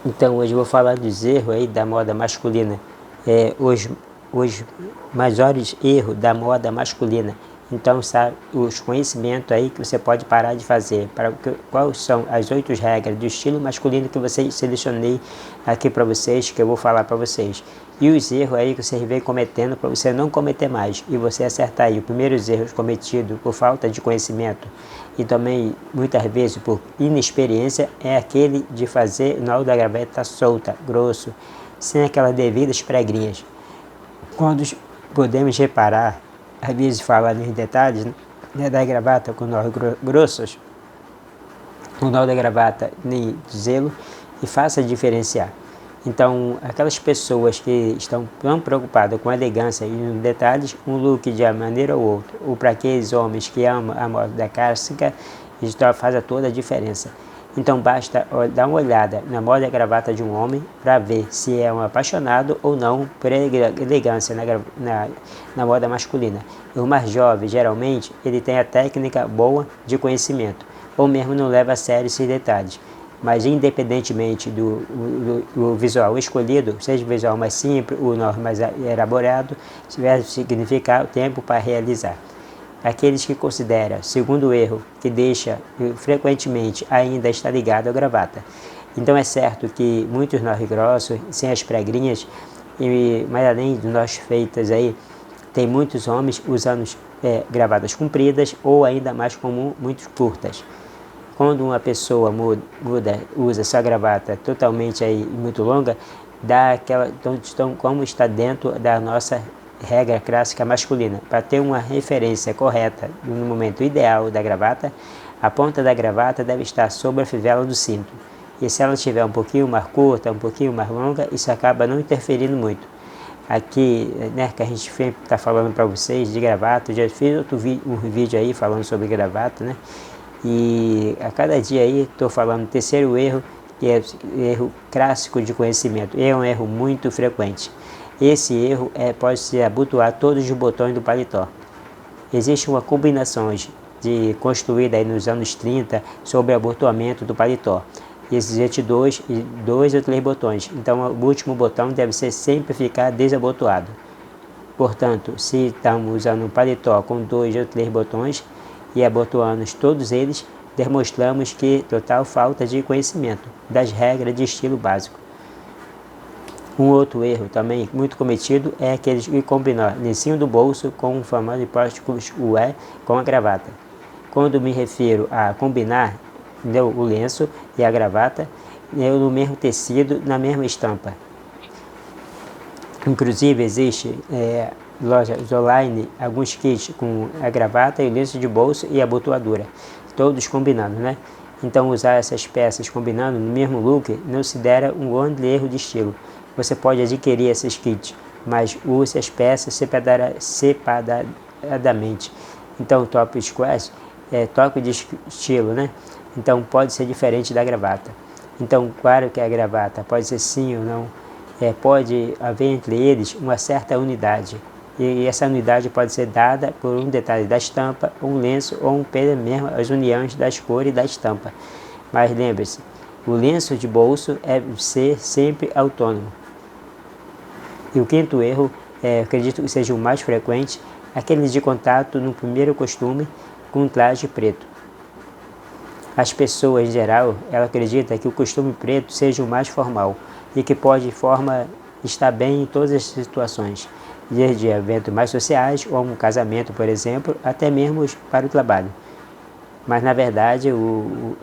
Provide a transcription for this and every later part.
Então hoje eu vou falar dos erros aí da moda masculina, os maiores erros da moda masculina. Então, sabe, os conhecimentos aí que você pode parar de fazer. Quais são as 8 regras do estilo masculino que você selecionei aqui para vocês, que eu vou falar para vocês. E os erros aí que você vem cometendo para você não cometer mais. E você acertar aí. Os primeiros erros cometidos por falta de conhecimento e também muitas vezes por inexperiência é aquele de fazer o nó da gravata solta, grosso, sem aquelas devidas pregrinhas. Quando podemos reparar, às vezes falar nos detalhes, né, da gravata com nós grossos, o nó da gravata nem zelo e faça diferenciar. Então, aquelas pessoas que estão tão preocupadas com a elegância e nos detalhes, um look de uma maneira ou outra, ou para aqueles homens que amam a moda clássica, isso faz toda a diferença. Então basta dar uma olhada na moda e gravata de um homem para ver se é um apaixonado ou não por elegância na moda masculina. O mais jovem, geralmente, ele tem a técnica boa de conhecimento, ou mesmo não leva a sério esses detalhes. Mas independentemente do visual escolhido, seja o visual mais simples, o nó mais elaborado, vai significar o tempo para realizar. Aqueles que consideram, segundo erro, que deixa frequentemente ainda está ligado à gravata. Então é certo que muitos nós grossos, sem as pregrinhas, mas além de nós feitas aí, tem muitos homens usando gravatas compridas ou ainda mais comum, muito curtas. Quando uma pessoa usa essa gravata totalmente aí muito longa, dá aquela, então, como está dentro da nossa regra clássica masculina. Para ter uma referência correta no momento ideal da gravata, a ponta da gravata deve estar sobre a fivela do cinto. E se ela estiver um pouquinho mais curta, um pouquinho mais longa, isso acaba não interferindo muito. Aqui, né, que a gente está falando para vocês de gravata, eu já fiz um vídeo aí falando sobre gravata, né? E a cada dia aí estou falando do terceiro erro, que é o erro clássico de conhecimento. É um erro muito frequente. Esse erro pode se abotoar todos os botões do paletó. Existe uma combinação construída aí nos anos 30 sobre o abotoamento do paletó. Existe dois ou 3 botões, então o último botão deve sempre ficar desabotoado. Portanto, se estamos usando um paletó com 2 ou 3 botões e abotoamos todos eles, demonstramos que total falta de conhecimento das regras de estilo básico. Um outro erro também muito cometido é aquele que combinar lencinho do bolso com o famoso hipóstico com a gravata. Quando me refiro a combinar o lenço e a gravata no mesmo tecido, na mesma estampa. Inclusive existe lojas online, alguns kits com a gravata e o lenço de bolso e a abotoadura, todos combinando, né? Então usar essas peças combinando no mesmo look não se dera um grande erro de estilo. Você pode adquirir esses kits, mas use as peças separadamente. Então top squash é toque de estilo, né? Então pode ser diferente da gravata. Então claro que a gravata pode ser sim ou não, pode haver entre eles uma certa unidade. E essa unidade pode ser dada por um detalhe da estampa, um lenço ou mesmo as uniões das cores da estampa. Mas lembre-se, o lenço de bolso é ser sempre autônomo. E o quinto erro, acredito que seja o mais frequente, aquele de contato no primeiro costume com um traje preto. As pessoas em geral, ela acredita que o costume preto seja o mais formal e que pode estar bem em todas as situações, desde eventos mais sociais, como um casamento, por exemplo, até mesmo para o trabalho. Mas na verdade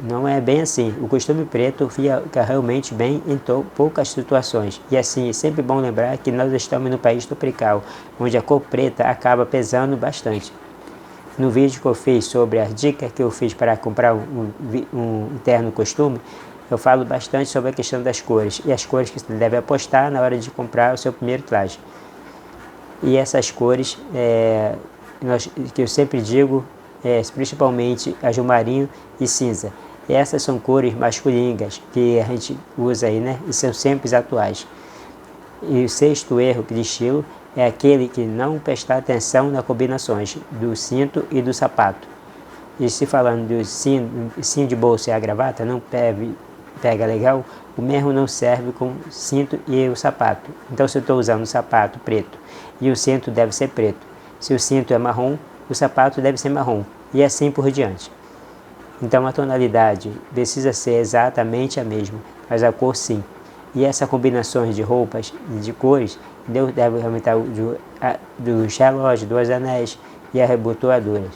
não é bem assim. O costume preto fica realmente bem em poucas situações. E assim, é sempre bom lembrar que nós estamos no país tropical, onde a cor preta acaba pesando bastante. No vídeo que eu fiz sobre as dicas que eu fiz para comprar um terno costume, eu falo bastante sobre a questão das cores e as cores que você deve apostar na hora de comprar o seu primeiro traje. E essas cores que eu sempre digo, principalmente azul marinho e cinza. E essas são cores masculinas que a gente usa aí, né? E são sempre atuais. E o sexto erro de estilo é aquele que não prestar atenção nas combinações do cinto e do sapato. E se falando do cinto de bolso e a gravata, não deve pega legal, o mesmo não serve com o cinto e o sapato. Então, se eu estou usando um sapato preto e o cinto deve ser preto, se o cinto é marrom, o sapato deve ser marrom, e assim por diante. Então, a tonalidade precisa ser exatamente a mesma, mas a cor sim. E essas combinações de roupas e de cores deve aumentar dos relógios, dos anéis e as rebotoaduras.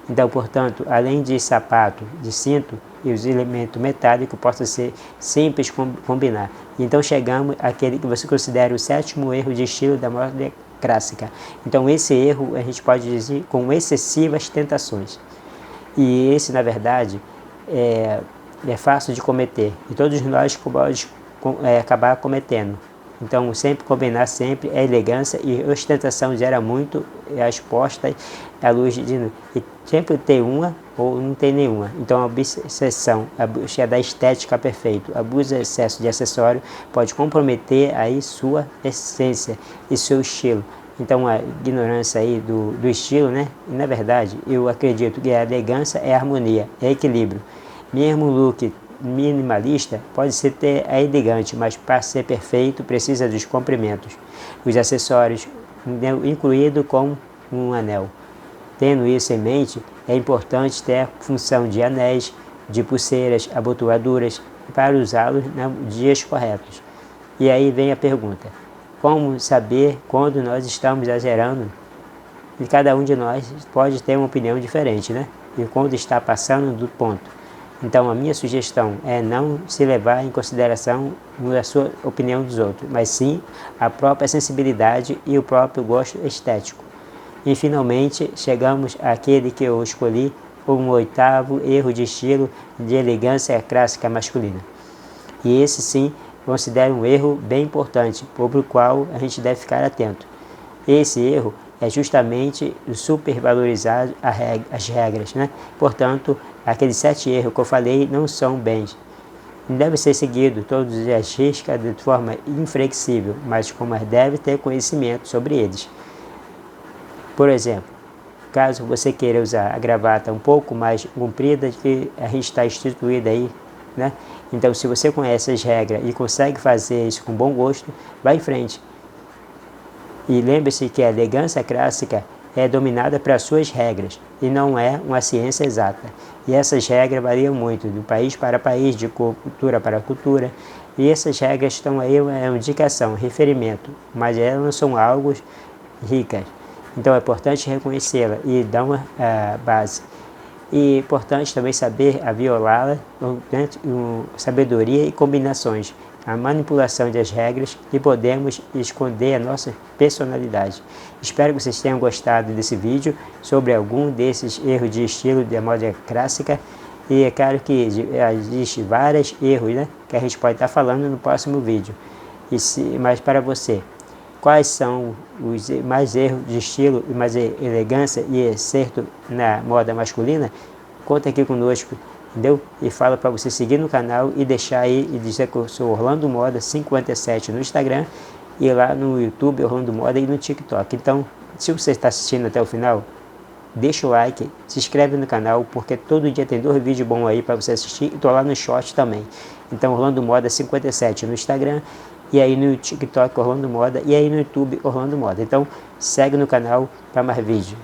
Então, portanto, além de sapato, de cinto e os elementos metálicos, possa ser simples combinar. Então, chegamos àquele que você considera o 7º erro de estilo da moda clássica. Então, esse erro a gente pode dizer com excessivas tentações. E esse, na verdade, é fácil de cometer. E todos nós podemos acabar cometendo. Então, sempre combinar sempre é elegância, e ostentação gera muito a exposta à luz de e sempre ter uma ou não ter nenhuma. Então, a obsessão, a busca da estética perfeita, abuso de excesso de acessório pode comprometer aí sua essência e seu estilo. Então, a ignorância aí do estilo, né? E, na verdade, eu acredito que a elegância é harmonia, é equilíbrio. Mesmo o look minimalista pode ser elegante, mas para ser perfeito precisa dos comprimentos, os acessórios, incluído com um anel. Tendo isso em mente, é importante ter a função de anéis, de pulseiras, abotoaduras, para usá-los nos dias corretos. E aí vem a pergunta: como saber quando nós estamos exagerando? E cada um de nós pode ter uma opinião diferente, né? E quando está passando do ponto. Então, a minha sugestão é não se levar em consideração a sua opinião dos outros, mas sim a própria sensibilidade e o próprio gosto estético. E, finalmente, chegamos àquele que eu escolhi, um 8º erro de estilo de elegância clássica masculina. E esse, sim, considero um erro bem importante, sobre o qual a gente deve ficar atento. Esse erro é justamente supervalorizar as regras, né? Portanto, aqueles 7 erros que eu falei não são bens. Não deve ser seguido todos as riscas de forma inflexível, mas como deve ter conhecimento sobre eles. Por exemplo, caso você queira usar a gravata um pouco mais comprida que a gente está instituída aí, né? Então, se você conhece as regras e consegue fazer isso com bom gosto, vá em frente. E lembre-se que a elegância clássica é dominada pelas suas regras e não é uma ciência exata. E essas regras variam muito de país para país, de cultura para cultura. E essas regras estão aí, é uma indicação, referimento, mas elas não são algo ricas. Então é importante reconhecê-la e dar uma base. E é importante também saber violá-la com sabedoria e combinações. A manipulação das regras e podemos esconder a nossa personalidade. Espero que vocês tenham gostado desse vídeo sobre algum desses erros de estilo da moda clássica. E é claro que existem vários erros, né, que a gente pode estar falando no próximo vídeo. Mas para você, quais são os mais erros de estilo e mais elegância e acerto na moda masculina? Conta aqui conosco. Entendeu? E fala para você seguir no canal e deixar aí e dizer que eu sou Orlando Moda 57 no Instagram e lá no YouTube Orlando Moda e no TikTok. Então, se você está assistindo até o final, deixa o like, se inscreve no canal, porque todo dia tem 2 vídeos bons aí para você assistir, e tô lá no short também. Então, Orlando Moda 57 no Instagram, e aí no TikTok Orlando Moda, e aí no YouTube Orlando Moda. Então, segue no canal para mais vídeos.